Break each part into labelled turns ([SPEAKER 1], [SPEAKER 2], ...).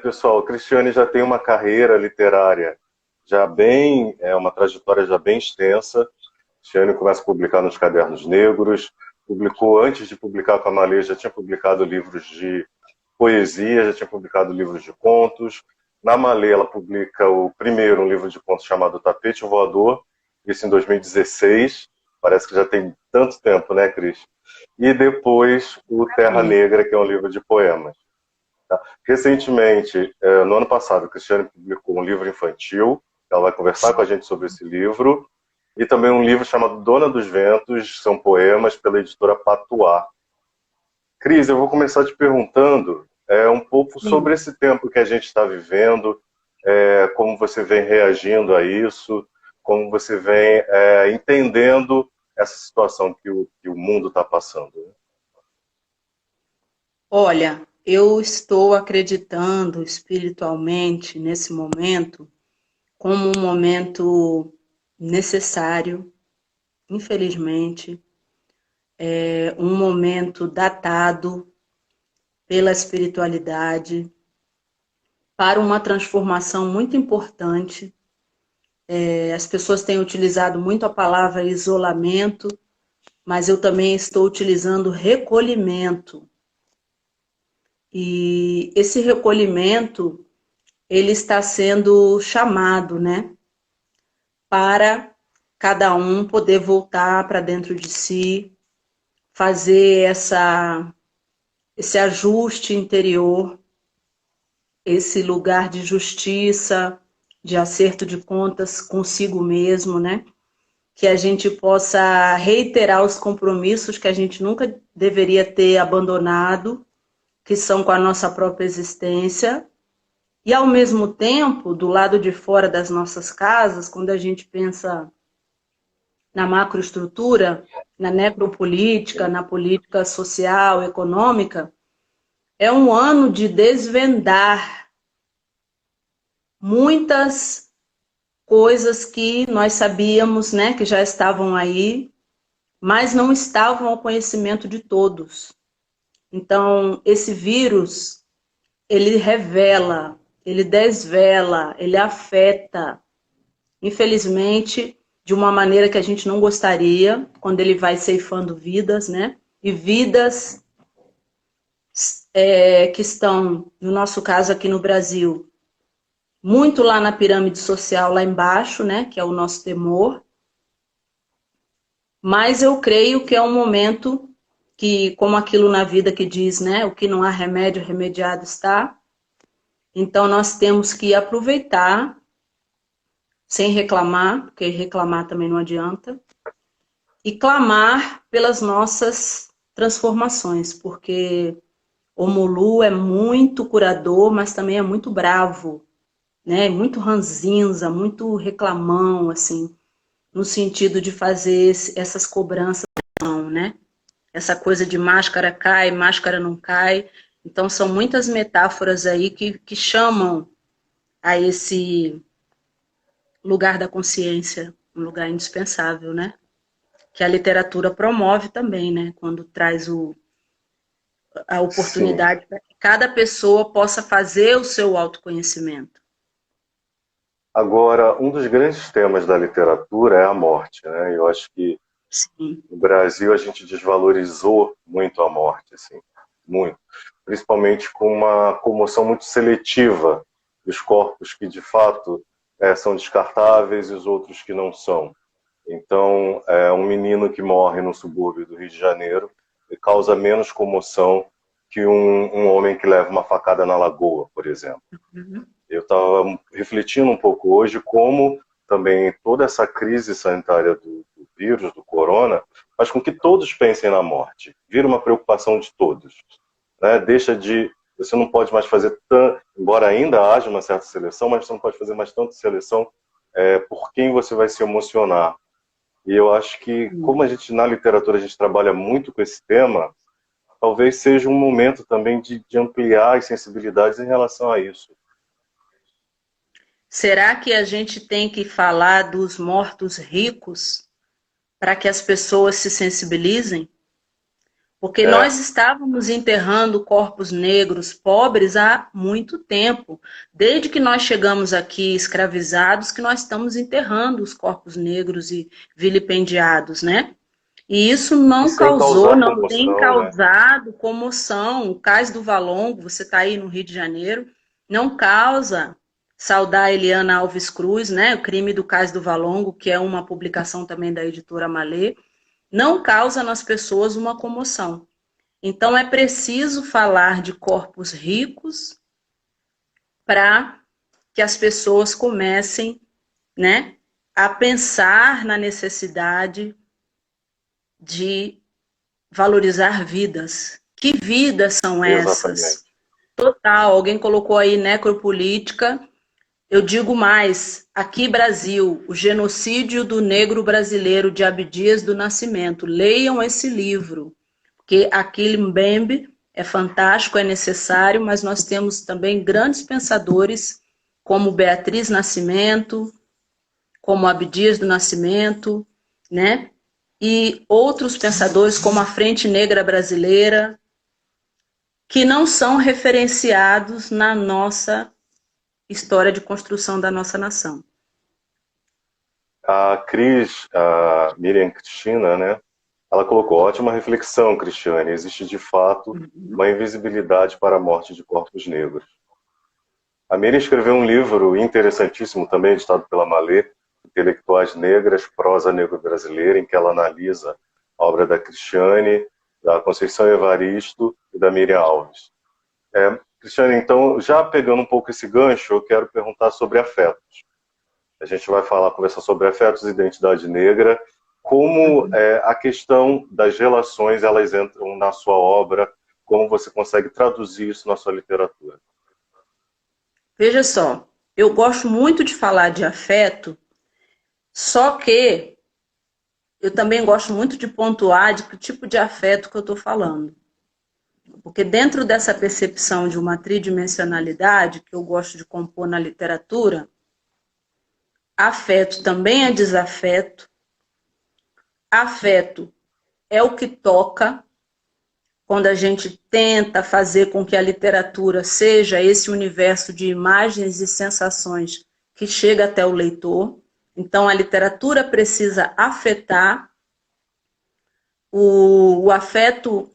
[SPEAKER 1] Pessoal, a Cristiane já tem uma carreira literária uma trajetória já bem extensa. Cristiane começa a publicar nos Cadernos Negros, publicou, antes de publicar com a Malê, já tinha publicado livros de poesia, já tinha publicado livros de contos. Na Malê, ela publica o primeiro, um livro de contos chamado Tapete Voador, isso em 2016, parece que já tem tanto tempo, né, Cris? E depois o Terra Negra, que é um livro de poemas. Tá? Recentemente, no ano passado, a Cristiane publicou um livro infantil, ela vai conversar com a gente sobre esse livro, e também um livro chamado Dona dos Ventos, são poemas pela editora Patuá. Cris, eu vou começar te perguntando um pouco sobre esse tempo que a gente está vivendo, como você vem reagindo a isso, como você vem entendendo essa situação que o mundo está passando. Né?
[SPEAKER 2] Olha, eu estou acreditando espiritualmente nesse momento como um momento necessário, infelizmente, um momento datado pela espiritualidade para uma transformação muito importante. As pessoas têm utilizado muito a palavra isolamento, mas eu também estou utilizando recolhimento. E esse recolhimento, ele está sendo chamado, né, para cada um poder voltar para dentro de si, fazer esse ajuste interior, esse lugar de justiça, de acerto de contas consigo mesmo, né? Que a gente possa reiterar os compromissos que a gente nunca deveria ter abandonado, que são com a nossa própria existência, e ao mesmo tempo, do lado de fora das nossas casas, quando a gente pensa na macroestrutura, na necropolítica, na política social, econômica, é um ano de desvendar muitas coisas que nós sabíamos, né, que já estavam aí, mas não estavam ao conhecimento de todos. Então, esse vírus, ele revela, ele desvela, ele afeta, infelizmente, de uma maneira que a gente não gostaria, quando ele vai ceifando vidas, né? E vidas que estão, no nosso caso aqui no Brasil, muito lá na pirâmide social, lá embaixo, né? Que é o nosso temor. Mas eu creio que é um momento que, como aquilo na vida que diz, né? O que não há remédio, remediado está. Então, nós temos que aproveitar, sem reclamar, porque reclamar também não adianta, e clamar pelas nossas transformações, porque o Mulu é muito curador, mas também é muito bravo, né? Muito ranzinza, muito reclamão, assim, no sentido de fazer essas cobranças, né? Essa coisa de máscara cai, máscara não cai. Então, são muitas metáforas aí que chamam a esse lugar da consciência, um lugar indispensável, né? Que a literatura promove também, né? Quando traz a oportunidade para que cada pessoa possa fazer o seu autoconhecimento.
[SPEAKER 1] Agora, um dos grandes temas da literatura é a morte, né? Eu acho que
[SPEAKER 2] Sim.
[SPEAKER 1] no Brasil a gente desvalorizou muito a morte, assim, muito. Principalmente com uma comoção muito seletiva dos corpos que, de fato, são descartáveis e os outros que não são. Então, um menino que morre no subúrbio do Rio de Janeiro causa menos comoção que um homem que leva uma facada na lagoa, por exemplo.
[SPEAKER 2] Uhum.
[SPEAKER 1] Eu estava refletindo um pouco hoje como também toda essa crise sanitária do vírus, do corona, faz com que todos pensem na morte. Vira uma preocupação de todos. Né? Deixa de você não pode mais fazer tanto, embora ainda haja uma certa seleção, mas você não pode fazer mais tanta seleção por quem você vai se emocionar. E eu acho que, como a gente, na literatura, a gente trabalha muito com esse tema, talvez seja um momento também de ampliar as sensibilidades em relação a isso.
[SPEAKER 2] Será que a gente tem que falar dos mortos ricos para que as pessoas se sensibilizem? Porque nós estávamos enterrando corpos negros pobres há muito tempo. Desde que nós chegamos aqui escravizados, que nós estamos enterrando os corpos negros e vilipendiados, né? E isso não causou, não tem causado comoção. O Cais do Valongo, você está aí no Rio de Janeiro, não causa. Saudar a Eliana Alves Cruz, né? O Crime do Cais do Valongo, que é uma publicação também da editora Malê, não causa nas pessoas uma comoção. Então, é preciso falar de corpos ricos para que as pessoas comecem, né, a pensar na necessidade de valorizar vidas. Que vidas são essas?
[SPEAKER 1] Exatamente.
[SPEAKER 2] Total, alguém colocou aí necropolítica. Eu digo mais, aqui Brasil, o genocídio do negro brasileiro de Abdias do Nascimento. Leiam esse livro, porque aquele Mbembe é fantástico, é necessário, mas nós temos também grandes pensadores como Beatriz Nascimento, como Abdias do Nascimento, né? E outros pensadores como a Frente Negra Brasileira, que não são referenciados na nossa história de construção da nossa nação.
[SPEAKER 1] A Cris, a Miriam Cristina, né? Ela colocou, ótima reflexão, Cristiane. Existe, de fato, uma invisibilidade para a morte de corpos negros. A Miriam escreveu um livro interessantíssimo, também editado pela Malê, Intelectuais Negras, Prosa Negro-Brasileira, em que ela analisa a obra da Cristiane, da Conceição Evaristo e da Miriam Alves. Cristiane, então, já pegando um pouco esse gancho, eu quero perguntar sobre afetos. A gente vai conversar sobre afetos e identidade negra, como a questão das relações, elas entram na sua obra, como você consegue traduzir isso na sua literatura.
[SPEAKER 2] Veja só, eu gosto muito de falar de afeto, só que eu também gosto muito de pontuar de que tipo de afeto que eu estou falando. Porque dentro dessa percepção de uma tridimensionalidade que eu gosto de compor na literatura, afeto também é desafeto, afeto é o que toca, quando a gente tenta fazer com que a literatura seja esse universo de imagens e sensações que chega até o leitor. Então, a literatura precisa afetar. O afeto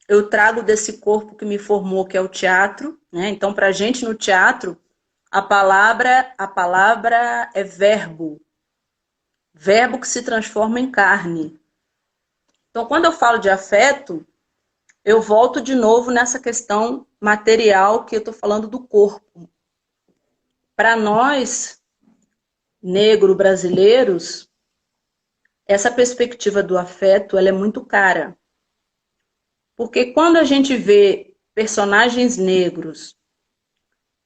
[SPEAKER 2] eu trago desse corpo que me formou, que é o teatro, né? Então, para a gente no teatro, a palavra é verbo. Verbo que se transforma em carne. Então, quando eu falo de afeto, eu volto de novo nessa questão material que eu estou falando do corpo. Para nós, negro-brasileiros, essa perspectiva do afeto ela é muito cara. Porque quando a gente vê personagens negros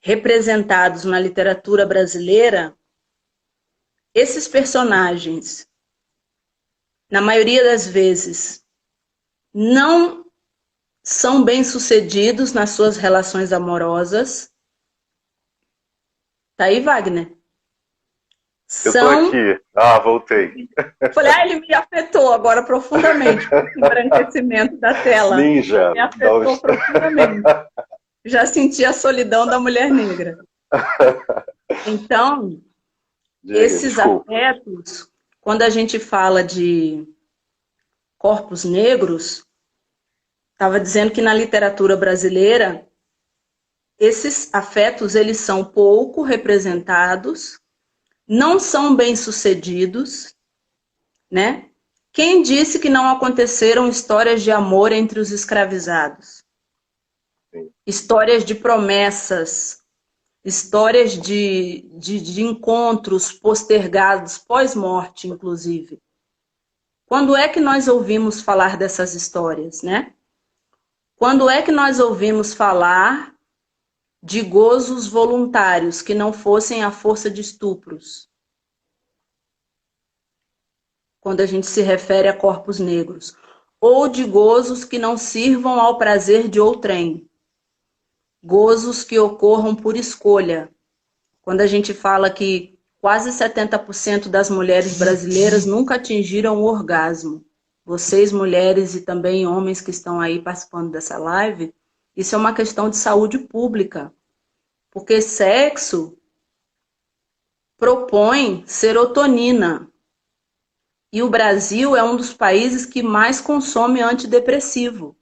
[SPEAKER 2] representados na literatura brasileira, esses personagens, na maioria das vezes, não são bem-sucedidos nas suas relações amorosas. Tá aí, Wagner?
[SPEAKER 1] Eu tô aqui. Voltei.
[SPEAKER 2] Falei, ele me afetou agora profundamente com esse embranquecimento da tela.
[SPEAKER 1] Ninja.
[SPEAKER 2] Me afetou profundamente. Já senti a solidão da mulher negra. Então, esses afetos, quando a gente fala de corpos negros, estava dizendo que na literatura brasileira, esses afetos eles são pouco representados, não são bem-sucedidos, né? Quem disse que não aconteceram histórias de amor entre os escravizados? Sim. Histórias de promessas, histórias de encontros postergados, pós-morte, inclusive. Quando é que nós ouvimos falar dessas histórias, né? Quando é que nós ouvimos falar de gozos voluntários que não fossem à força de estupros, quando a gente se refere a corpos negros, ou de gozos que não sirvam ao prazer de outrem, gozos que ocorram por escolha. Quando a gente fala que quase 70% das mulheres brasileiras nunca atingiram o orgasmo. Vocês, mulheres e também homens que estão aí participando dessa live, isso é uma questão de saúde pública. Porque sexo propõe serotonina. E o Brasil é um dos países que mais consome antidepressivo.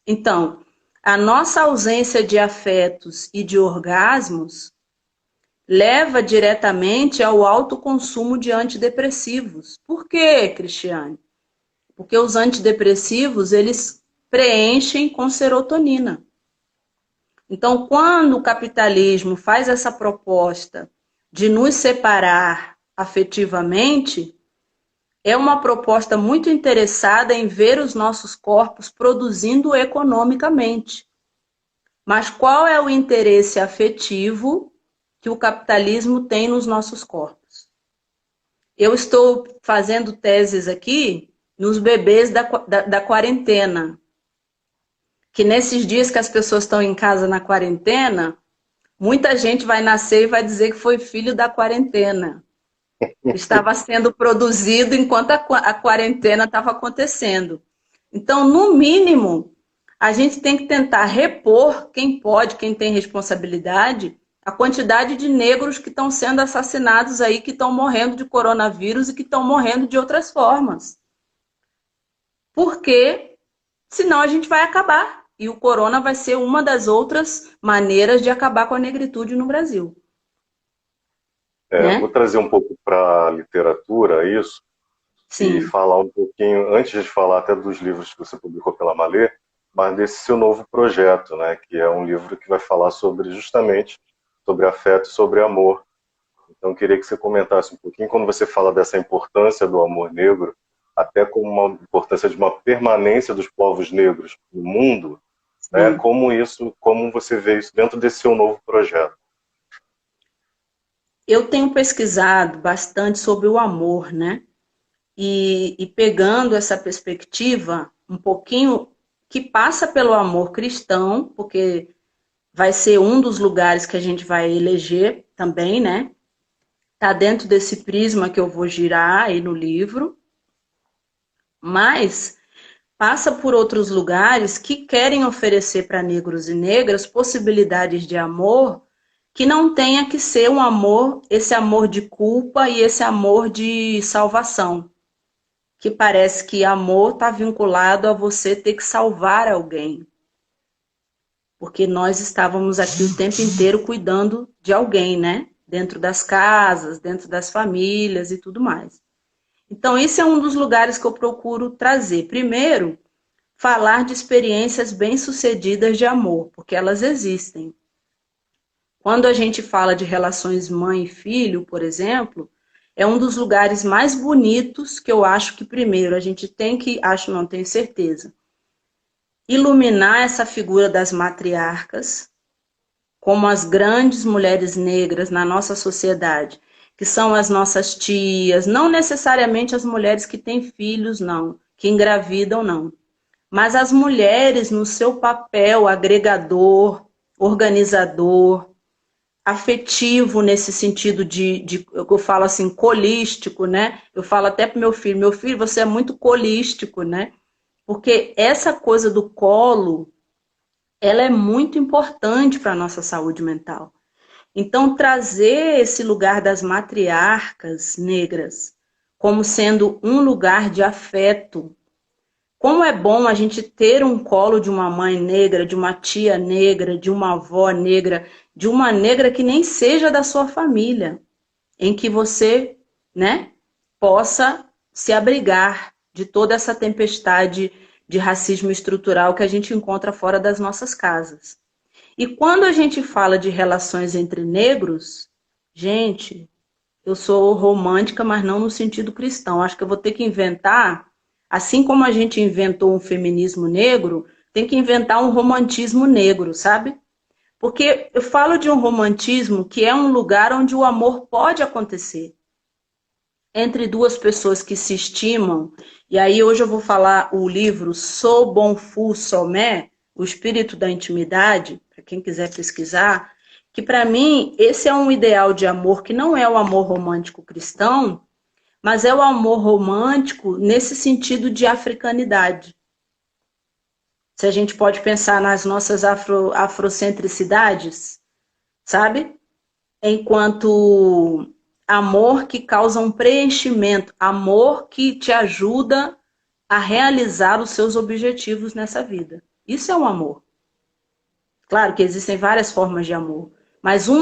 [SPEAKER 2] Então, a nossa ausência de afetos e de orgasmos leva diretamente ao alto consumo de antidepressivos. Por quê, Cristiane? Porque os antidepressivos, eles preenchem com serotonina. Então, quando o capitalismo faz essa proposta de nos separar afetivamente, é uma proposta muito interessada em ver os nossos corpos produzindo economicamente. Mas qual é o interesse afetivo que o capitalismo tem nos nossos corpos? Eu estou fazendo teses aqui nos bebês da quarentena, que nesses dias que as pessoas estão em casa na quarentena, muita gente vai nascer e vai dizer que foi filho da quarentena. Estava sendo produzido enquanto a quarentena estava acontecendo. Então, no mínimo, a gente tem que tentar repor, quem pode, quem tem responsabilidade, a quantidade de negros que estão sendo assassinados aí, que estão morrendo de coronavírus e que estão morrendo de outras formas. Porque senão a gente vai acabar. E o corona vai ser uma das outras maneiras de acabar com a negritude no Brasil.
[SPEAKER 1] Vou trazer um pouco para a literatura isso,
[SPEAKER 2] Sim.
[SPEAKER 1] E falar um pouquinho, antes de falar até dos livros que você publicou pela Malê, mas desse seu novo projeto, né, que é um livro que vai falar justamente sobre afeto e sobre amor. Então, eu queria que você comentasse um pouquinho, quando você fala dessa importância do amor negro, até como uma importância de uma permanência dos povos negros no mundo, né, como você vê isso dentro desse seu novo projeto.
[SPEAKER 2] Eu tenho pesquisado bastante sobre o amor, né? E pegando essa perspectiva um pouquinho que passa pelo amor cristão, porque vai ser um dos lugares que a gente vai eleger também, né? Tá dentro desse prisma que eu vou girar aí no livro, mas passa por outros lugares que querem oferecer para negros e negras possibilidades de amor que não tenha que ser um amor, esse amor de culpa e esse amor de salvação. Que parece que amor está vinculado a você ter que salvar alguém. Porque nós estávamos aqui o tempo inteiro cuidando de alguém, né? Dentro das casas, dentro das famílias e tudo mais. Então, esse é um dos lugares que eu procuro trazer. Primeiro, falar de experiências bem-sucedidas de amor, porque elas existem. Quando a gente fala de relações mãe e filho, por exemplo, é um dos lugares mais bonitos que eu acho que primeiro a gente tem que, acho não, tenho certeza, iluminar essa figura das matriarcas como as grandes mulheres negras na nossa sociedade, que são as nossas tias, não necessariamente as mulheres que têm filhos, não, que engravidam, não, mas as mulheres no seu papel agregador, organizador, afetivo nesse sentido eu falo assim, colístico, né? Eu falo até pro meu filho, você é muito colístico, né? Porque essa coisa do colo, ela é muito importante para a nossa saúde mental. Então, trazer esse lugar das matriarcas negras como sendo um lugar de afeto. Como é bom a gente ter um colo de uma mãe negra, de uma tia negra, de uma avó negra, de uma negra que nem seja da sua família, em que você, né, possa se abrigar de toda essa tempestade de racismo estrutural que a gente encontra fora das nossas casas. E quando a gente fala de relações entre negros, gente, eu sou romântica, mas não no sentido cristão. Acho que eu vou ter que inventar, assim como a gente inventou um feminismo negro, tem que inventar um romantismo negro, sabe? Porque eu falo de um romantismo que é um lugar onde o amor pode acontecer entre duas pessoas que se estimam. E aí hoje eu vou falar o livro So Bon Fu Somé, O Espírito da Intimidade, para quem quiser pesquisar, que para mim esse é um ideal de amor que não é o amor romântico cristão, mas é o amor romântico nesse sentido de africanidade. Se a gente pode pensar nas nossas afrocentricidades, sabe? Enquanto amor que causa um preenchimento, amor que te ajuda a realizar os seus objetivos nessa vida. Isso é um amor. Claro que existem várias formas de amor, mas um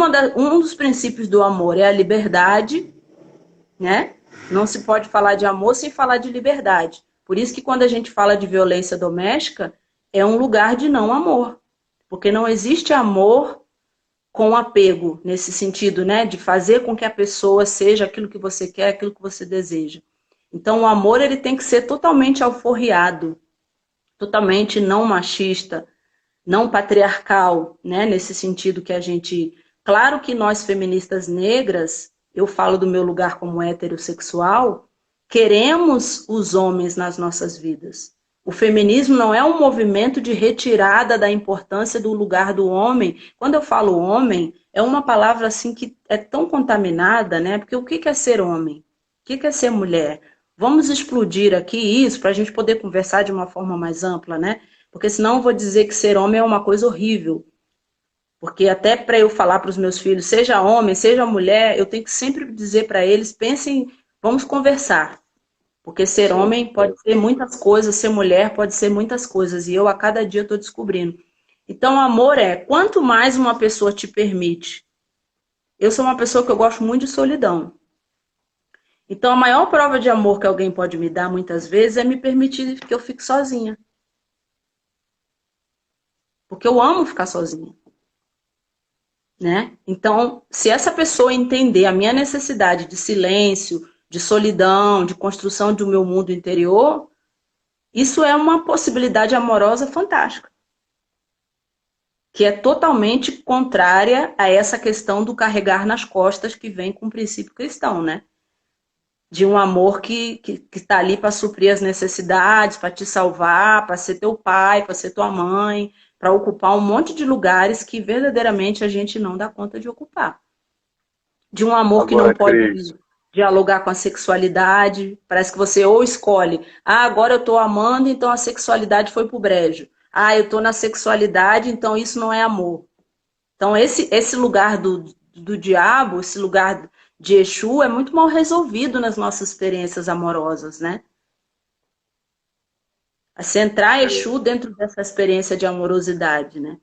[SPEAKER 2] dos princípios do amor é a liberdade, né? Não se pode falar de amor sem falar de liberdade. Por isso que quando a gente fala de violência doméstica, é um lugar de não amor. Porque não existe amor com apego, nesse sentido, né? De fazer com que a pessoa seja aquilo que você quer, aquilo que você deseja. Então, o amor ele tem que ser totalmente alforriado, totalmente não machista, não patriarcal, né? Nesse sentido que a gente... Claro que nós, feministas negras, eu falo do meu lugar como heterossexual, queremos os homens nas nossas vidas. O feminismo não é um movimento de retirada da importância do lugar do homem. Quando eu falo homem, é uma palavra assim que é tão contaminada, né? Porque o que é ser homem? O que é ser mulher? Vamos explodir aqui isso para a gente poder conversar de uma forma mais ampla, né? Porque senão eu vou dizer que ser homem é uma coisa horrível. Porque até para eu falar para os meus filhos, seja homem, seja mulher, eu tenho que sempre dizer para eles, pensem, vamos conversar. Porque ser homem pode ser muitas coisas, ser mulher pode ser muitas coisas. E eu a cada dia estou descobrindo. Então, amor é, quanto mais uma pessoa te permite. Eu sou uma pessoa que eu gosto muito de solidão. Então, a maior prova de amor que alguém pode me dar, muitas vezes, é me permitir que eu fique sozinha. Porque eu amo ficar sozinha. Né? Então, se essa pessoa entender a minha necessidade de silêncio, de solidão, de construção do meu mundo interior, isso é uma possibilidade amorosa fantástica. Que é totalmente contrária a essa questão do carregar nas costas que vem com o princípio cristão, né? De um amor que está ali para suprir as necessidades, para te salvar, para ser teu pai, para ser tua mãe, para ocupar um monte de lugares que verdadeiramente a gente não dá conta de ocupar. De um amor que não pode dialogar com a sexualidade, parece que você ou escolhe, agora eu estou amando, então a sexualidade foi pro brejo. Eu estou na sexualidade, então isso não é amor. Então esse lugar do diabo, esse lugar de Exu é muito mal resolvido nas nossas experiências amorosas, né? A centrar Exu dentro dessa experiência de amorosidade, né?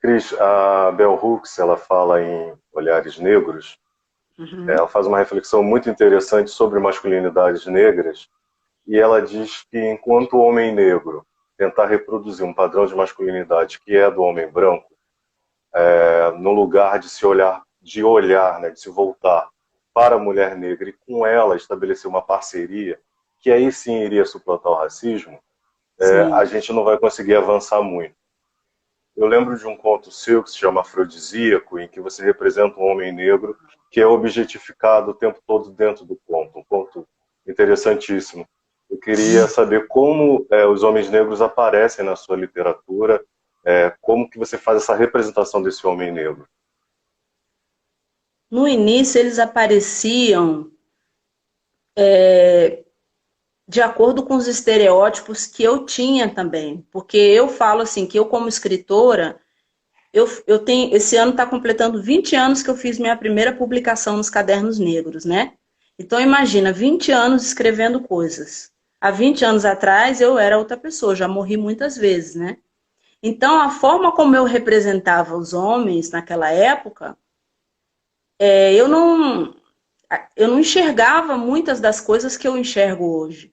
[SPEAKER 1] Cris, a Bell Hooks, ela fala em Olhares Negros, ela faz uma reflexão muito interessante sobre masculinidades negras, e ela diz que enquanto o homem negro tentar reproduzir um padrão de masculinidade que é do homem branco, no lugar de se olhar, né, de se voltar para a mulher negra e com ela estabelecer uma parceria, que aí sim iria suplantar o racismo, a gente não vai conseguir avançar muito. Eu lembro de um conto seu que se chama Afrodisíaco, em que você representa um homem negro que é objetificado o tempo todo dentro do conto. Um conto interessantíssimo. Eu queria saber como os homens negros aparecem na sua literatura, como que você faz essa representação desse homem negro.
[SPEAKER 2] No início, eles apareciam de acordo com os estereótipos que eu tinha também. Porque eu falo assim, que eu como escritora, eu tenho, esse ano está completando 20 anos que eu fiz minha primeira publicação nos Cadernos Negros, né? Então imagina, 20 anos escrevendo coisas. Há 20 anos atrás eu era outra pessoa, já morri muitas vezes, né? Então a forma como eu representava os homens naquela época, eu não enxergava muitas das coisas que eu enxergo hoje.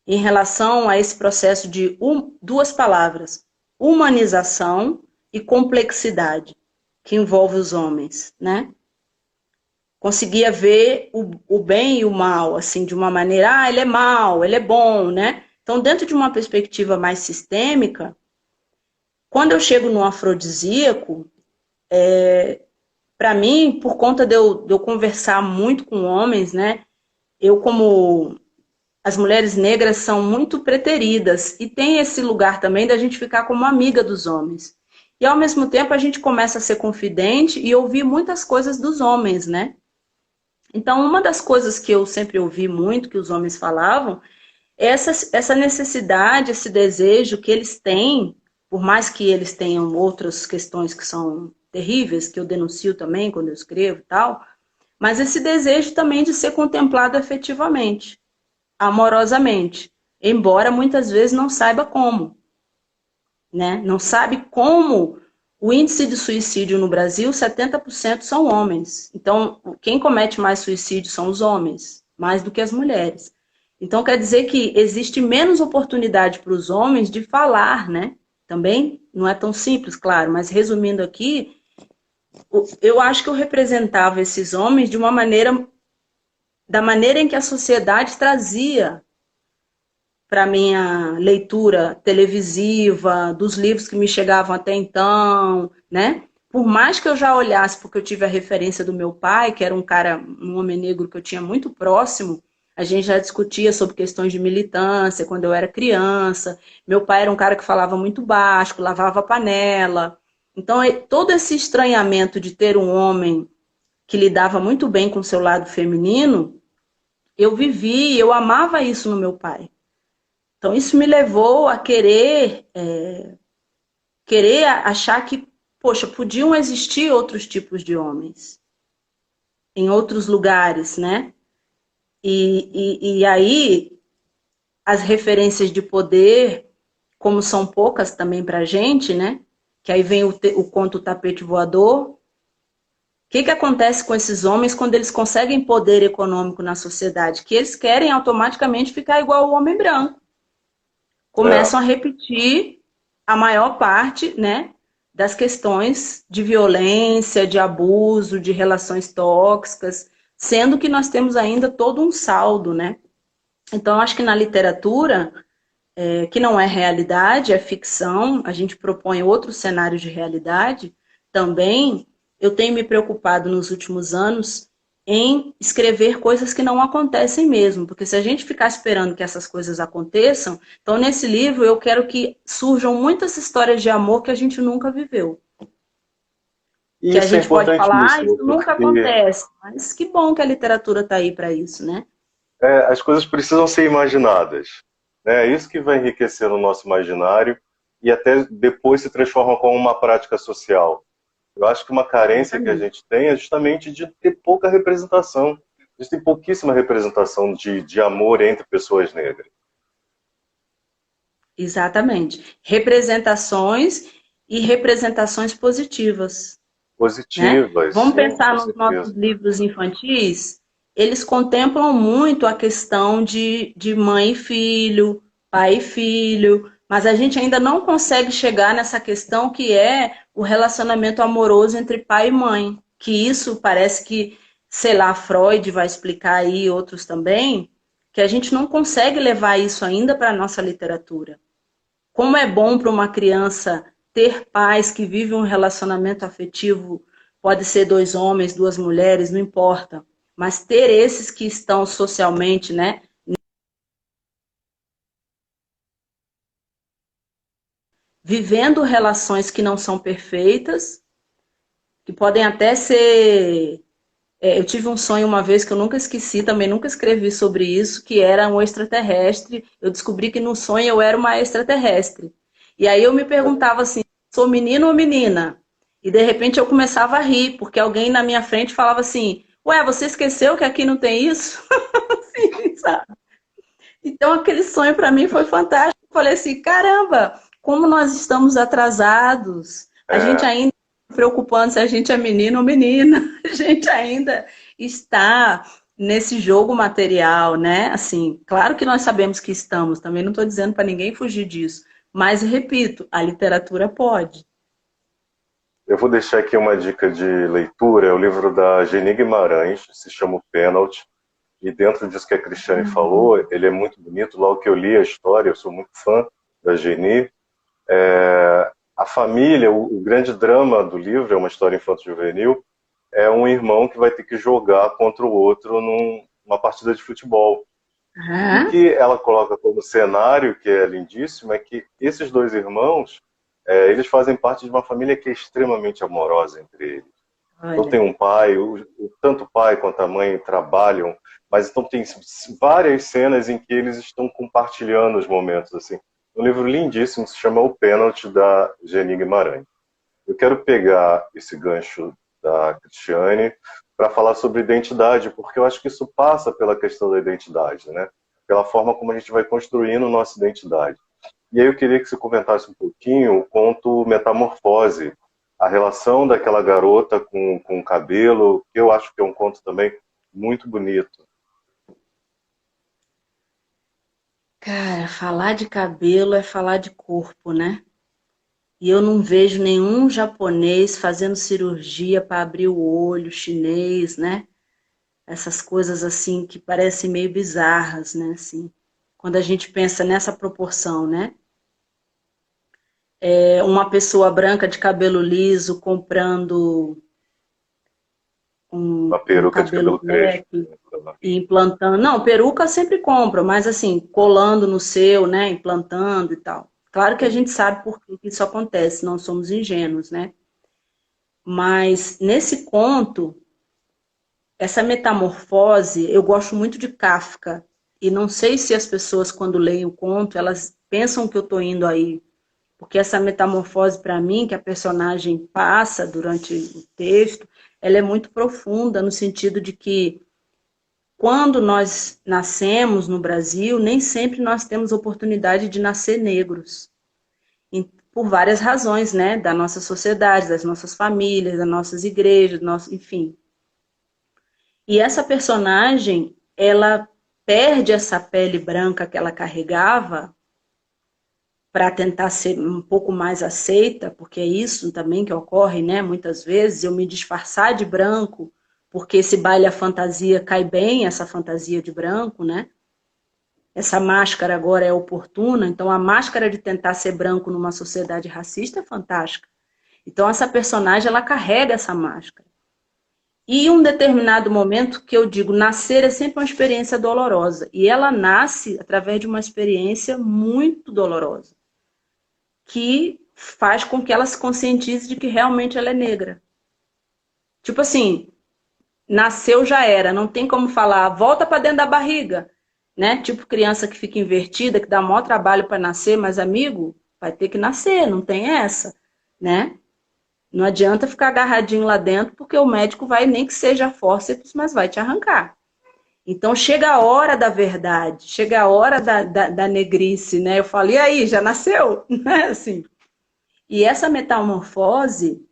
[SPEAKER 2] Em relação a esse processo de duas palavras, humanização e complexidade, que envolve os homens, né? Conseguia ver o bem e o mal, assim, de uma maneira, ele é mau, ele é bom, né? Então, dentro de uma perspectiva mais sistêmica, quando eu chego no afrodisíaco, para mim, por conta de eu conversar muito com homens, né? Eu, como as mulheres negras são muito preteridas e tem esse lugar também da gente ficar como amiga dos homens. E ao mesmo tempo a gente começa a ser confidente e ouvir muitas coisas dos homens, né? Então, uma das coisas que eu sempre ouvi muito, que os homens falavam, é essa necessidade, esse desejo que eles têm, por mais que eles tenham outras questões que são terríveis, que eu denuncio também quando eu escrevo e tal, mas esse desejo também de ser contemplado efetivamente, amorosamente, embora muitas vezes não saiba como, né? Não sabe como. O índice de suicídio no Brasil, 70% são homens. Então, quem comete mais suicídio são os homens, mais do que as mulheres. Então, quer dizer que existe menos oportunidade para os homens de falar, né? Também não é tão simples, claro, mas resumindo aqui, eu acho que eu representava esses homens de uma maneira, da maneira em que a sociedade trazia para minha leitura televisiva, dos livros que me chegavam até então, né? Por mais que eu já olhasse, porque eu tive a referência do meu pai, que era um cara, um homem negro que eu tinha muito próximo, a gente já discutia sobre questões de militância quando eu era criança. Meu pai era um cara que falava muito baixo, que lavava panela. Então, todo esse estranhamento de ter um homem que lidava muito bem com o seu lado feminino, eu vivi, eu amava isso no meu pai. Então, isso me levou a querer achar que, poxa, podiam existir outros tipos de homens em outros lugares, né? E aí, as referências de poder, como são poucas também para a gente, né? Que aí vem o conto Tapete Voador. O que acontece com esses homens quando eles conseguem poder econômico na sociedade? Que eles querem automaticamente ficar igual ao homem branco. Começam a repetir a maior parte, né, das questões de violência, de abuso, de relações tóxicas, sendo que nós temos ainda todo um saldo, né? Então, acho que na literatura, que não é realidade, é ficção, a gente propõe outros cenários de realidade, também eu tenho me preocupado nos últimos anos em escrever coisas que não acontecem mesmo, porque se a gente ficar esperando que essas coisas aconteçam, então nesse livro eu quero que surjam muitas histórias de amor que a gente nunca viveu.
[SPEAKER 1] E
[SPEAKER 2] Que a
[SPEAKER 1] isso é
[SPEAKER 2] gente pode falar, ah,
[SPEAKER 1] importantíssimo,
[SPEAKER 2] isso nunca
[SPEAKER 1] porque
[SPEAKER 2] acontece, mas que bom que a literatura está aí para isso, né?
[SPEAKER 1] as coisas precisam ser imaginadas. Né? É isso que vai enriquecer o nosso imaginário e até depois se transforma como uma prática social. Eu acho que uma carência que a
[SPEAKER 2] Exatamente.
[SPEAKER 1] gente tem é justamente de ter pouca representação. A gente tem pouquíssima representação de amor entre pessoas negras.
[SPEAKER 2] Exatamente. Representações e representações positivas, né?
[SPEAKER 1] Positivas,
[SPEAKER 2] Vamos
[SPEAKER 1] sim,
[SPEAKER 2] pensar
[SPEAKER 1] com
[SPEAKER 2] nos nossos
[SPEAKER 1] certeza.
[SPEAKER 2] livros infantis, eles contemplam muito a questão de mãe e filho, pai e filho, mas a gente ainda não consegue chegar nessa questão que é o relacionamento amoroso entre pai e mãe, que isso parece que, sei lá, Freud vai explicar aí, outros também, que a gente não consegue levar isso ainda para a nossa literatura. Como é bom para uma criança ter pais que vivem um relacionamento afetivo, pode ser dois homens, duas mulheres, não importa. Mas ter esses que estão socialmente, né, vivendo relações que não são perfeitas, que podem até ser. Eu tive um sonho uma vez que eu nunca esqueci, também nunca escrevi sobre isso, que era um extraterrestre. Eu descobri que no sonho eu era uma extraterrestre. E aí eu me perguntava assim, sou menino ou menina? E de repente eu começava a rir, porque alguém na minha frente falava assim, ué, você esqueceu que aqui não tem isso? Assim, sabe? Então aquele sonho para mim foi fantástico. Eu falei assim, caramba, como nós estamos atrasados. A gente
[SPEAKER 1] É,
[SPEAKER 2] ainda está preocupando se a gente é menino ou menina. A gente ainda está nesse jogo material, né? Assim, claro que nós sabemos que estamos, também não estou dizendo para ninguém fugir disso. Mas, repito, a literatura pode.
[SPEAKER 1] eu vou deixar aqui uma dica de leitura, é o livro da Geni Guimarães, se chama O Pênalti, e dentro disso que a Cristiane
[SPEAKER 2] Uhum.
[SPEAKER 1] falou, ele é muito bonito, logo que eu li a história, eu sou muito fã da Geni, a família, o grande drama do livro, é uma história infanto-juvenil, é um irmão que vai ter que jogar contra o outro numa partida de futebol. E o
[SPEAKER 2] Ah,
[SPEAKER 1] que ela coloca como cenário, que é lindíssimo, é que esses dois irmãos, eles fazem parte de uma família que é extremamente amorosa entre eles. Então tem
[SPEAKER 2] olha.
[SPEAKER 1] um pai, tanto o pai quanto a mãe trabalham, mas então tem várias cenas em que eles estão compartilhando os momentos, assim. Um livro lindíssimo que se chama O Pênalti, da Geni Guimarães. Eu quero pegar esse gancho da Cristiane para falar sobre identidade, porque eu acho que isso passa pela questão da identidade, né? Pela forma como a gente vai construindo nossa identidade. E aí eu queria que você comentasse um pouquinho o conto Metamorfose, a relação daquela garota com o cabelo, que eu acho que é um conto também muito bonito.
[SPEAKER 2] Cara, falar de cabelo é falar de corpo, né? E eu não vejo nenhum japonês fazendo cirurgia para abrir o olho, chinês, né? Essas coisas assim que parecem meio bizarras, né? Assim, quando a gente pensa nessa proporção, né? É uma pessoa branca de cabelo liso comprando
[SPEAKER 1] Uma
[SPEAKER 2] um
[SPEAKER 1] peruca de
[SPEAKER 2] cabelo
[SPEAKER 1] cabelo crespo.
[SPEAKER 2] black e implantando. Não, peruca eu sempre compro, mas assim, colando no seu, né? Implantando e tal. Claro que a gente sabe por que isso acontece, não somos ingênuos, né? Mas nesse conto, essa metamorfose, eu gosto muito de Kafka. E não sei se as pessoas, quando leem o conto, elas pensam que eu estou indo aí. Porque essa metamorfose, para mim, que a personagem passa durante o texto, ela é muito profunda, no sentido de que, quando nós nascemos no Brasil, nem sempre nós temos oportunidade de nascer negros. Por várias razões, né? Da nossa sociedade, das nossas famílias, das nossas igrejas, enfim. E essa personagem, ela perde essa pele branca que ela carregava para tentar ser um pouco mais aceita, porque é isso também que ocorre, né? Muitas vezes eu me disfarçar de branco, porque esse baile à fantasia cai bem, essa fantasia de branco, né? Essa máscara agora é oportuna, então a máscara de tentar ser branco numa sociedade racista é fantástica. Então essa personagem, ela carrega essa máscara. E um determinado momento que eu digo, nascer é sempre uma experiência dolorosa. E ela nasce através de uma experiência muito dolorosa, que faz com que ela se conscientize de que realmente ela é negra. Tipo assim, nasceu já era, não tem como falar, volta para dentro da barriga, né? Tipo criança que fica invertida, que dá maior trabalho para nascer, mas amigo, vai ter que nascer, não tem essa, né? Não adianta ficar agarradinho lá dentro, porque o médico vai, nem que seja fórceps, mas vai te arrancar. Então chega a hora da verdade, chega a hora da negrice, né? Eu falo, e aí, já nasceu? Né? Assim. E essa metamorfose,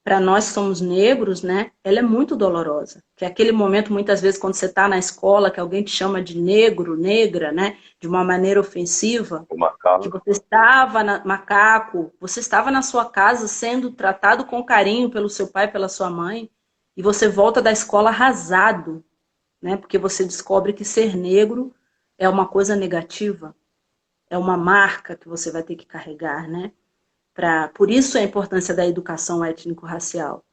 [SPEAKER 2] para nós que somos negros, né? Ela é muito dolorosa. Que é aquele momento, muitas vezes, quando você está na escola, que alguém te chama de negro, negra, né? De uma maneira ofensiva,
[SPEAKER 1] O
[SPEAKER 2] que
[SPEAKER 1] macaco.
[SPEAKER 2] você estava, macaco, você estava na sua casa sendo tratado com carinho pelo seu pai, pela sua mãe, e você volta da escola arrasado, né? Porque você descobre que ser negro é uma coisa negativa, é uma marca que você vai ter que carregar, né? Por isso a importância da educação étnico-racial.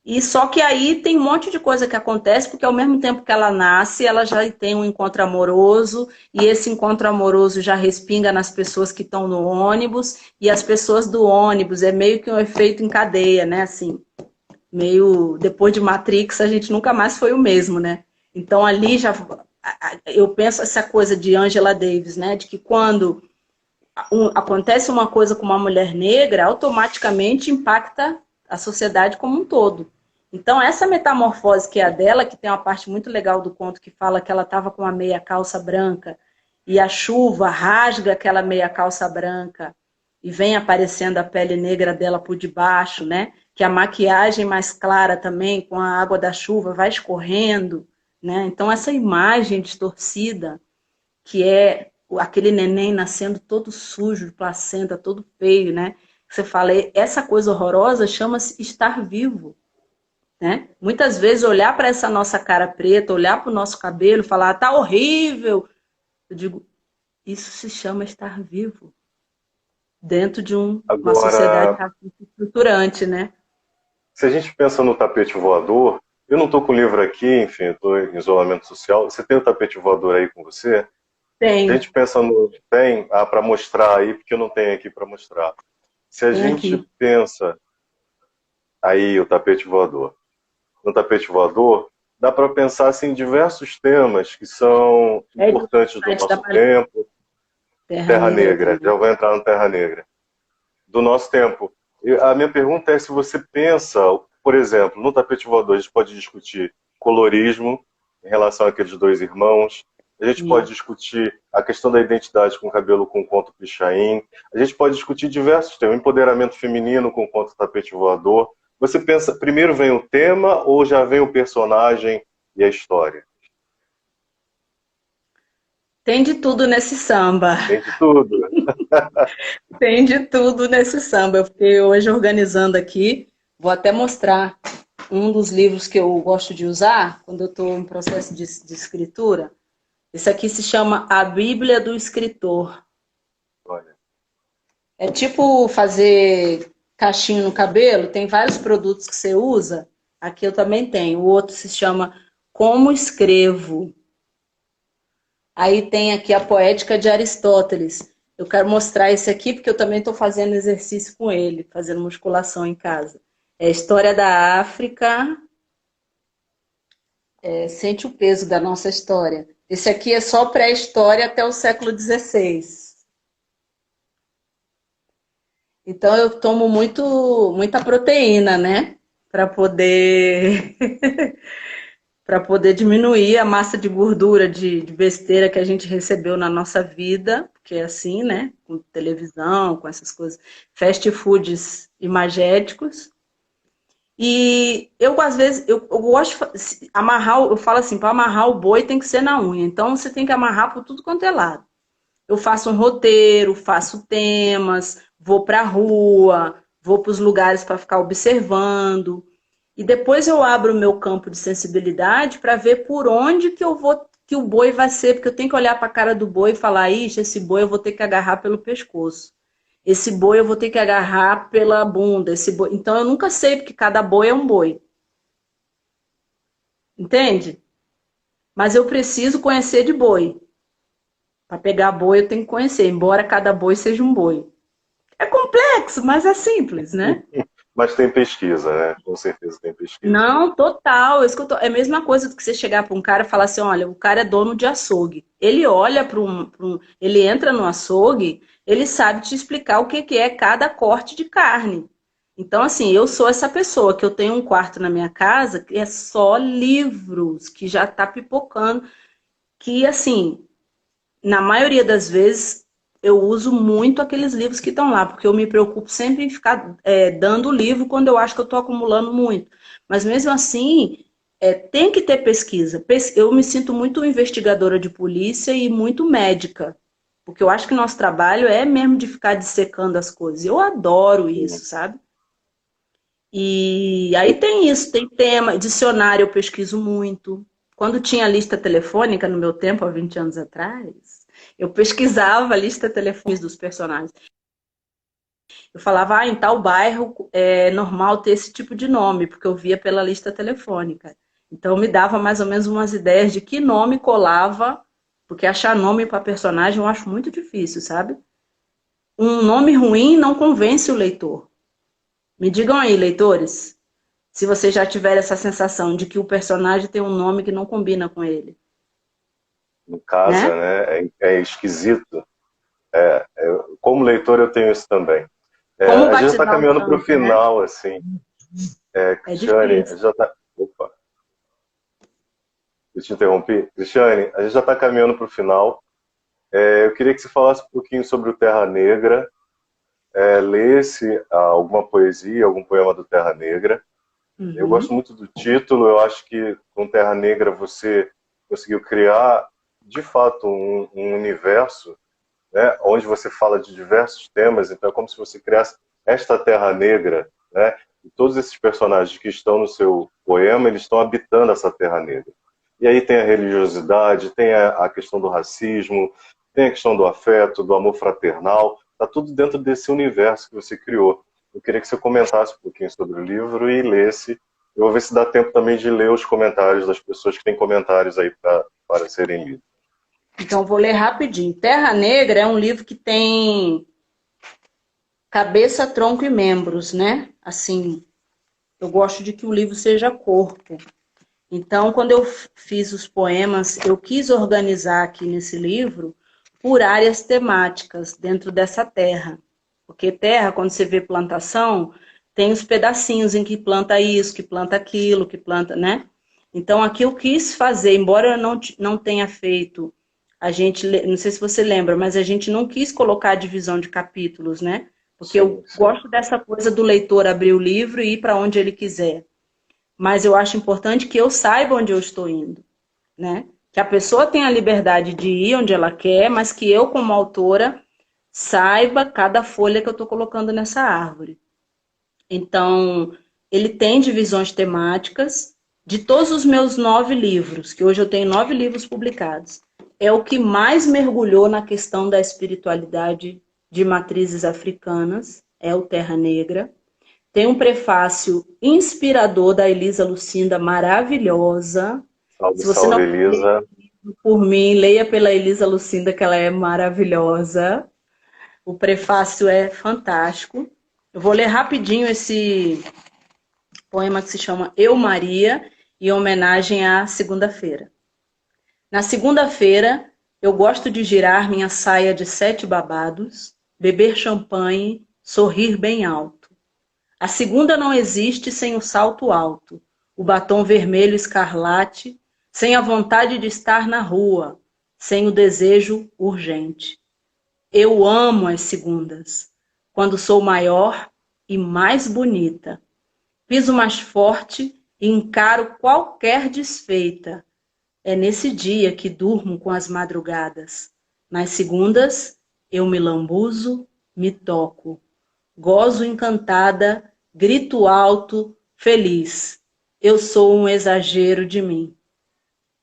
[SPEAKER 2] E só que aí tem um monte de coisa que acontece, porque ao mesmo tempo que ela nasce, ela já tem um encontro amoroso, e esse encontro amoroso já respinga nas pessoas que estão no ônibus, e as pessoas do ônibus, é meio que um efeito em cadeia, né? Assim, meio depois de Matrix, a gente nunca mais foi o mesmo, né? Então ali já eu penso essa coisa de Angela Davis, né? De que quando acontece uma coisa com uma mulher negra, automaticamente impacta a sociedade como um todo. Então, essa metamorfose que é a dela, que tem uma parte muito legal do conto que fala que ela estava com uma meia calça branca e a chuva rasga aquela meia calça branca e vem aparecendo a pele negra dela por debaixo, né? Que a maquiagem mais clara também, com a água da chuva, vai escorrendo, né? Então, essa imagem distorcida, que é aquele neném nascendo todo sujo, de placenta, todo feio, né? Você fala, essa coisa horrorosa chama-se estar vivo, né? Muitas vezes olhar para essa nossa cara preta, olhar para o nosso cabelo, falar, tá horrível. Eu digo, isso se chama estar vivo, dentro de uma sociedade
[SPEAKER 1] Agora,
[SPEAKER 2] racista estruturante, né?
[SPEAKER 1] se a gente pensa no tapete voador, eu não estou com o livro aqui, enfim, estou em isolamento social. Você tem o tapete voador aí com você? Se a
[SPEAKER 2] Tenho,
[SPEAKER 1] gente pensa no. Tem? Ah, para mostrar aí, porque eu não tenho aqui para mostrar. Se a
[SPEAKER 2] tenho
[SPEAKER 1] gente
[SPEAKER 2] aqui.
[SPEAKER 1] pensa aí o tapete voador, no tapete voador, dá para pensar assim, em diversos temas que são
[SPEAKER 2] É do
[SPEAKER 1] importantes do
[SPEAKER 2] site da
[SPEAKER 1] nosso tempo.
[SPEAKER 2] Terra
[SPEAKER 1] Terra
[SPEAKER 2] Negra
[SPEAKER 1] Negra,
[SPEAKER 2] também.
[SPEAKER 1] já vou entrar no Terra Negra. Do nosso tempo. A minha pergunta é se você pensa, por exemplo, no tapete voador a gente pode discutir colorismo em relação àqueles dois irmãos, a gente pode
[SPEAKER 2] Sim.
[SPEAKER 1] discutir a questão da identidade com o cabelo com o conto Pichain, a gente pode discutir diversos temas, empoderamento feminino com o conto tapete voador. Você pensa, primeiro vem o tema ou já vem o personagem e a história?
[SPEAKER 2] Tem de tudo nesse samba.
[SPEAKER 1] Tem de tudo.
[SPEAKER 2] Tem de tudo nesse samba. Eu fiquei hoje organizando aqui. Vou até mostrar um dos livros que eu gosto de usar quando eu estou em processo de escritura. Esse aqui se chama A Bíblia do Escritor.
[SPEAKER 1] Olha,
[SPEAKER 2] É tipo fazer cachinho no cabelo, tem vários produtos que você usa. Aqui eu também tenho. O outro se chama Como Escrevo. Aí tem aqui a Poética de Aristóteles. Eu quero mostrar esse aqui porque eu também estou fazendo exercício com ele, fazendo musculação em casa. É História da África, sente o peso da nossa história. Esse aqui é só pré-história até o século XVI. Então eu tomo muita proteína, né? Para poder para poder diminuir a massa de gordura de besteira que a gente recebeu na nossa vida, porque é assim, né? Com televisão, com essas coisas, fast foods imagéticos. E eu, às vezes, eu gosto de amarrar, eu falo assim, para amarrar o boi tem que ser na unha. Então você tem que amarrar por tudo quanto é lado. Eu faço um roteiro, faço temas, vou para a rua, vou para os lugares para ficar observando. E depois eu abro o meu campo de sensibilidade para ver por onde que eu vou, que o boi vai ser, porque eu tenho que olhar para a cara do boi e falar, ixi, esse boi eu vou ter que agarrar pelo pescoço. Esse boi eu vou ter que agarrar pela bunda, esse boi. Então eu nunca sei, porque cada boi é um boi. Entende? Mas eu preciso conhecer de boi. Para pegar boi eu tenho que conhecer, embora cada boi seja um boi. É complexo, mas é simples, né?
[SPEAKER 1] mas tem pesquisa, né? Com certeza tem pesquisa.
[SPEAKER 2] Não, total. É a mesma coisa do que você chegar para um cara e falar assim: olha, o cara é dono de açougue. Ele olha ele entra no açougue, ele sabe te explicar o que é cada corte de carne. Então, assim, eu sou essa pessoa que eu tenho um quarto na minha casa que é só livros, que já está pipocando, que, assim, na maioria das vezes eu uso muito aqueles livros que estão lá, porque eu me preocupo sempre em ficar dando livro quando eu acho que eu estou acumulando muito. Mas mesmo assim, tem que ter pesquisa. Eu me sinto muito investigadora de polícia e muito médica, porque eu acho que nosso trabalho é mesmo de ficar dissecando as coisas. Eu adoro isso, sabe? E aí tem isso, tem tema, dicionário eu pesquiso muito. Quando tinha lista telefônica no meu tempo, há 20 anos atrás, eu pesquisava a lista telefônica dos personagens. Eu falava, em tal bairro é normal ter esse tipo de nome, porque eu via pela lista telefônica. Então me dava mais ou menos umas ideias de que nome colava, porque achar nome para personagem eu acho muito difícil, sabe? Um nome ruim não convence o leitor. Me digam aí, leitores, se você já tiver essa sensação de que o personagem tem um nome que não combina com ele,
[SPEAKER 1] Em casa,
[SPEAKER 2] né?
[SPEAKER 1] né? É esquisito. Como leitor eu tenho isso também.
[SPEAKER 2] Como
[SPEAKER 1] A gente já está
[SPEAKER 2] batizar um
[SPEAKER 1] caminhando para o
[SPEAKER 2] santo, né?
[SPEAKER 1] final, assim.
[SPEAKER 2] É
[SPEAKER 1] Cristiane, a
[SPEAKER 2] difícil.
[SPEAKER 1] gente já está. Opa, eu te interrompi. Cristiane, a gente já está caminhando para o final. Eu queria que você falasse um pouquinho sobre o Terra Negra, lesse alguma poesia, algum poema do Terra Negra. Eu gosto
[SPEAKER 2] Uhum.
[SPEAKER 1] muito do título, eu acho que com Terra Negra você conseguiu criar, de fato, um universo, né, onde você fala de diversos temas, então é como se você criasse esta Terra Negra, né, e todos esses personagens que estão no seu poema, eles estão habitando essa Terra Negra. E aí tem a religiosidade, tem a questão do racismo, tem a questão do afeto, do amor fraternal, está tudo dentro desse universo que você criou. Eu queria que você comentasse um pouquinho sobre o livro e lesse. Eu vou ver se dá tempo também de ler os comentários das pessoas que têm comentários aí para serem lidos.
[SPEAKER 2] Então, vou ler rapidinho. Terra Negra é um livro que tem cabeça, tronco e membros, né? Assim, eu gosto de que o livro seja corpo. Então, quando eu fiz os poemas, eu quis organizar aqui nesse livro por áreas temáticas dentro dessa terra. Porque terra, quando você vê plantação, tem os pedacinhos em que planta isso, que planta aquilo, que planta, né? Então, aqui eu quis fazer, embora eu não tenha feito, a gente, não sei se você lembra, mas a gente não quis colocar a divisão de capítulos, né? Porque eu gosto dessa coisa do leitor abrir o livro e ir para onde ele quiser. Mas eu acho importante que eu saiba onde eu estou indo, né? Que a pessoa tenha a liberdade de ir onde ela quer, mas que eu, como autora, saiba cada folha que eu estou colocando nessa árvore. Então, ele tem divisões temáticas de todos os meus 9 livros, que hoje eu tenho 9 livros publicados. É o que mais mergulhou na questão da espiritualidade de matrizes africanas, é o Terra Negra. Tem um prefácio inspirador da Elisa Lucinda, maravilhosa.
[SPEAKER 1] Salve,
[SPEAKER 2] Se você
[SPEAKER 1] salve,
[SPEAKER 2] não
[SPEAKER 1] Elisa.
[SPEAKER 2] por mim, leia pela Elisa Lucinda, que ela é maravilhosa. O prefácio é fantástico. Eu vou ler rapidinho esse poema que se chama Eu, Maria, em homenagem à segunda-feira. Na segunda-feira, eu gosto de girar minha saia de 7 babados, beber champanhe, sorrir bem alto. A segunda não existe sem o salto alto, o batom vermelho escarlate, sem a vontade de estar na rua, sem o desejo urgente. Eu amo as segundas, quando sou maior e mais bonita. Piso mais forte e encaro qualquer desfeita. É nesse dia que durmo com as madrugadas. Nas segundas, eu me lambuzo, me toco. Gozo encantada, grito alto, feliz. Eu sou um exagero de mim.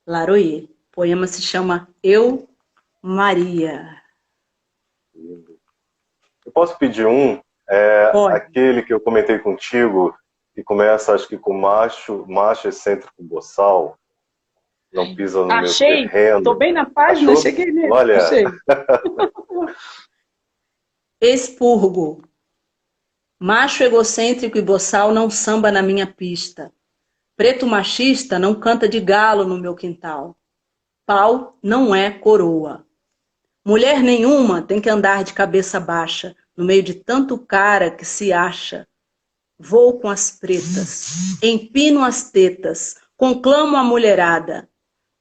[SPEAKER 2] Laroyer. O poema se chama Eu, Maria.
[SPEAKER 1] Eu posso pedir
[SPEAKER 2] Pode.
[SPEAKER 1] aquele que eu comentei contigo, que começa, acho que com macho excêntrico boçal, não pisa no meu
[SPEAKER 2] Achei.
[SPEAKER 1] terreno.
[SPEAKER 2] Estou bem na página,
[SPEAKER 1] Achou?
[SPEAKER 2] cheguei nele.
[SPEAKER 1] Olha.
[SPEAKER 2] Achei. Expurgo. Macho egocêntrico e boçal não samba na minha pista. Preto machista não canta de galo no meu quintal. Pau não é coroa. Mulher nenhuma tem que andar de cabeça baixa, no meio de tanto cara que se acha. Vou com as pretas, empino as tetas, conclamo a mulherada.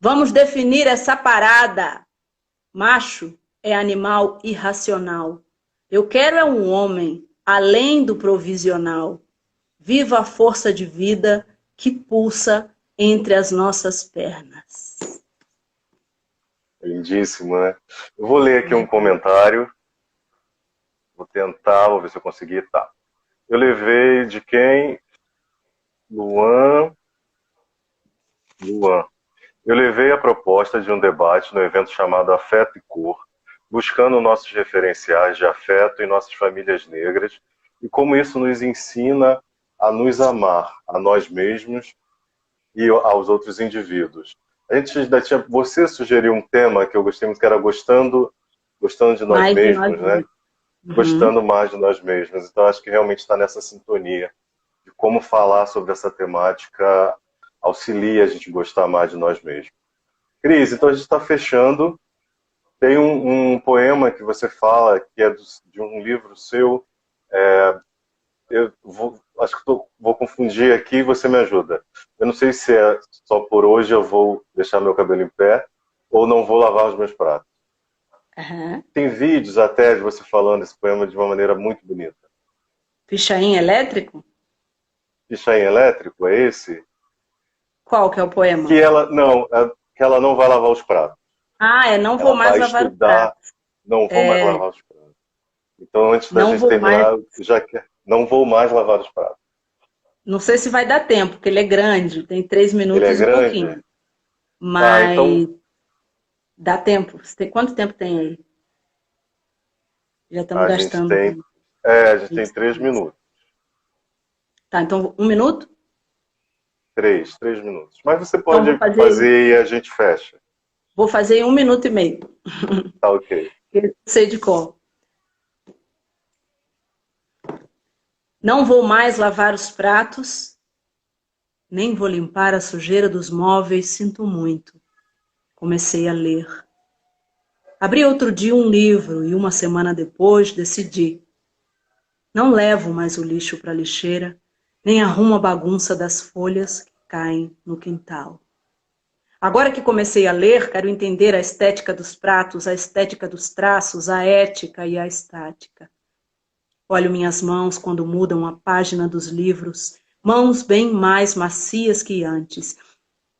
[SPEAKER 2] Vamos definir essa parada. Macho é animal irracional. Eu quero é um homem, além do provisional. Viva a força de vida que pulsa entre as nossas pernas.
[SPEAKER 1] Lindíssimo, né? Eu vou ler aqui um comentário. Vou tentar, vou ver se eu conseguir. Tá. Eu levei de quem? Luan. Eu levei a proposta de um debate no evento chamado Afeto e Cor, buscando nossos referenciais de afeto em nossas famílias negras e como isso nos ensina a nos amar, a nós mesmos e aos outros indivíduos. Você sugeriu um tema que eu gostei muito, que era gostando de nós
[SPEAKER 2] Mais de
[SPEAKER 1] mesmos,
[SPEAKER 2] nós
[SPEAKER 1] né?
[SPEAKER 2] mesmos.
[SPEAKER 1] Gostando mais de nós mesmos. Então, acho que realmente está nessa sintonia de como falar sobre essa temática auxilia a gente gostar mais de nós mesmos. Cris, então a gente está fechando. Tem um poema que você fala, que é de um livro seu. Acho que vou confundir aqui e você me ajuda. Eu não sei se é só por hoje eu vou deixar meu cabelo em pé ou não vou lavar os meus pratos.
[SPEAKER 2] Uhum.
[SPEAKER 1] Tem vídeos até de você falando esse poema de uma maneira muito bonita.
[SPEAKER 2] Pichain elétrico?
[SPEAKER 1] Pichain elétrico, é esse?
[SPEAKER 2] Qual que é o poema?
[SPEAKER 1] Que ela não vai lavar os pratos.
[SPEAKER 2] Não vou mais lavar os pratos.
[SPEAKER 1] Não vou mais lavar os pratos. Então, antes da
[SPEAKER 2] Não
[SPEAKER 1] gente
[SPEAKER 2] vou
[SPEAKER 1] terminar,
[SPEAKER 2] mais.
[SPEAKER 1] já que não vou mais lavar os pratos.
[SPEAKER 2] Não sei se vai dar tempo, porque ele é grande, tem 3
[SPEAKER 1] Ele é
[SPEAKER 2] minutos e um
[SPEAKER 1] grande?
[SPEAKER 2] pouquinho. Mas
[SPEAKER 1] então
[SPEAKER 2] dá tempo. Quanto tempo tem aí? Já estamos
[SPEAKER 1] A gente
[SPEAKER 2] gastando.
[SPEAKER 1] tem, a gente tem 3 minutos.
[SPEAKER 2] Tá, então 1 minuto?
[SPEAKER 1] 3 minutos. Mas você
[SPEAKER 2] Então vou
[SPEAKER 1] pode
[SPEAKER 2] fazer,
[SPEAKER 1] fazer e a gente fecha.
[SPEAKER 2] vou fazer em 1 minuto e meio.
[SPEAKER 1] Tá ok.
[SPEAKER 2] Eu sei de cor. Não vou mais lavar os pratos, nem vou limpar a sujeira dos móveis, sinto muito. Comecei a ler. Abri outro dia um livro e uma semana depois decidi. Não levo mais o lixo para a lixeira, nem arrumo a bagunça das folhas que caem no quintal. Agora que comecei a ler, quero entender a estética dos pratos, a estética dos traços, a ética e a estática. Olho minhas mãos quando mudam a página dos livros, mãos bem mais macias que antes.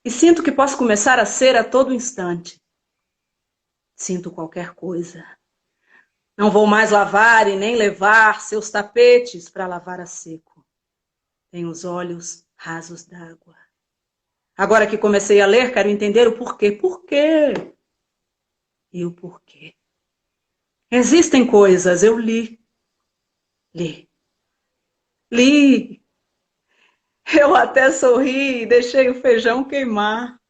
[SPEAKER 2] E sinto que posso começar a ser a todo instante. Sinto qualquer coisa. Não vou mais lavar e nem levar seus tapetes para lavar a seco. Tenho os olhos rasos d'água. Agora que comecei a ler, quero entender o porquê. Por quê? E o porquê. Existem coisas, eu li. Li. Eu até sorri e deixei o feijão queimar.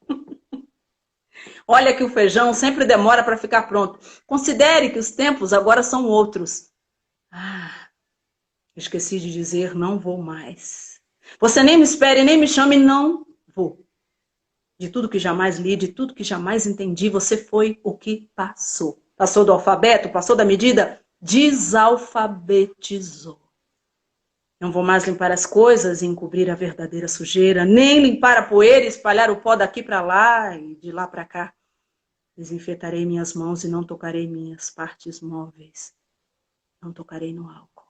[SPEAKER 2] Olha que o feijão sempre demora para ficar pronto. Considere que os tempos agora são outros. Ah, esqueci de dizer, não vou mais. Você nem me espere, nem me chame, não vou. De tudo que jamais li, de tudo que jamais entendi, você foi o que passou. Passou do alfabeto, passou da medida, desalfabetizou. Não vou mais limpar as coisas e encobrir a verdadeira sujeira, nem limpar a poeira e espalhar o pó daqui para lá e de lá para cá. Desinfetarei minhas mãos e não tocarei minhas partes móveis. Não tocarei no álcool.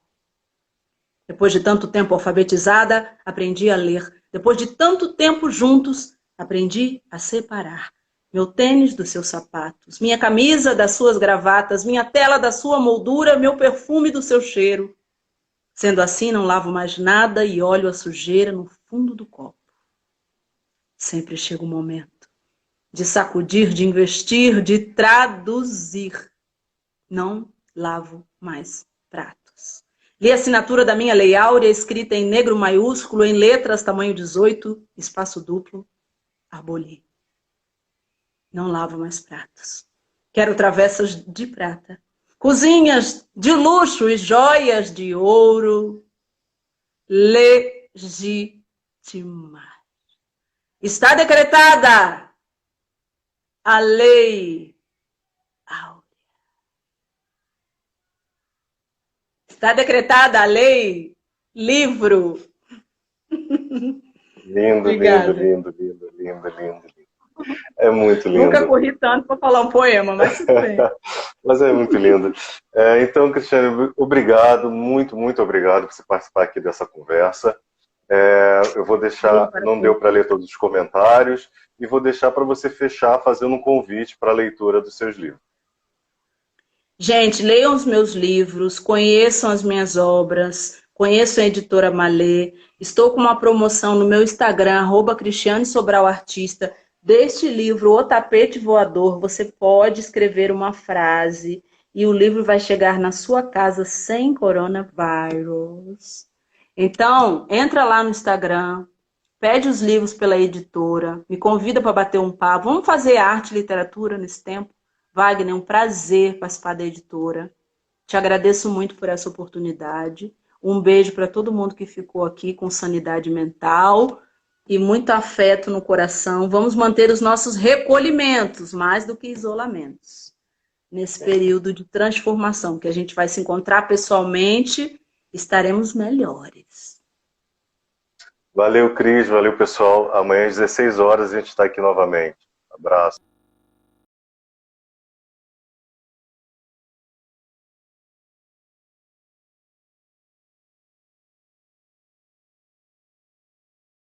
[SPEAKER 2] Depois de tanto tempo alfabetizada, aprendi a ler. Depois de tanto tempo juntos, aprendi a separar. Meu tênis dos seus sapatos, minha camisa das suas gravatas, minha tela da sua moldura, meu perfume do seu cheiro. Sendo assim, não lavo mais nada e olho a sujeira no fundo do copo. Sempre chega o momento de sacudir, de investir, de traduzir. Não lavo mais pratos. Li a assinatura da minha Lei Áurea, escrita em negro maiúsculo, em letras tamanho 18, espaço duplo, Arboli. Não lavo mais pratos. Quero travessas de prata, cozinhas de luxo e joias de ouro. Legitimar. Está decretada a Lei Áurea. Está decretada a Lei Livro.
[SPEAKER 1] Lindo,
[SPEAKER 2] Obrigada.
[SPEAKER 1] lindo, lindo, lindo, lindo, lindo. É muito lindo.
[SPEAKER 2] Nunca corri tanto para falar um poema, mas tudo bem.
[SPEAKER 1] Mas é muito lindo. Então, Cristiane, obrigado, muito, muito obrigado por você participar aqui dessa conversa. Eu vou deixar, não deu para ler todos os comentários, e vou deixar para você fechar fazendo um convite para a leitura dos seus livros.
[SPEAKER 2] Gente, leiam os meus livros, conheçam as minhas obras, conheçam a editora Malê. Estou com uma promoção no meu Instagram, @CristianeSobralArtista, deste livro, O Tapete Voador. Você pode escrever uma frase e o livro vai chegar na sua casa sem coronavírus. Então, entra lá no Instagram, pede os livros pela editora, me convida para bater um papo. Vamos fazer arte e literatura nesse tempo? Wagner, é um prazer participar da editora. Te agradeço muito por essa oportunidade. Um beijo para todo mundo que ficou aqui com sanidade mental e muito afeto no coração. Vamos manter os nossos recolhimentos, mais do que isolamentos, nesse período de transformação, que a gente vai se encontrar pessoalmente, estaremos melhores.
[SPEAKER 1] Valeu, Cris, valeu, pessoal. Amanhã às 16 horas a gente está aqui novamente. Abraço.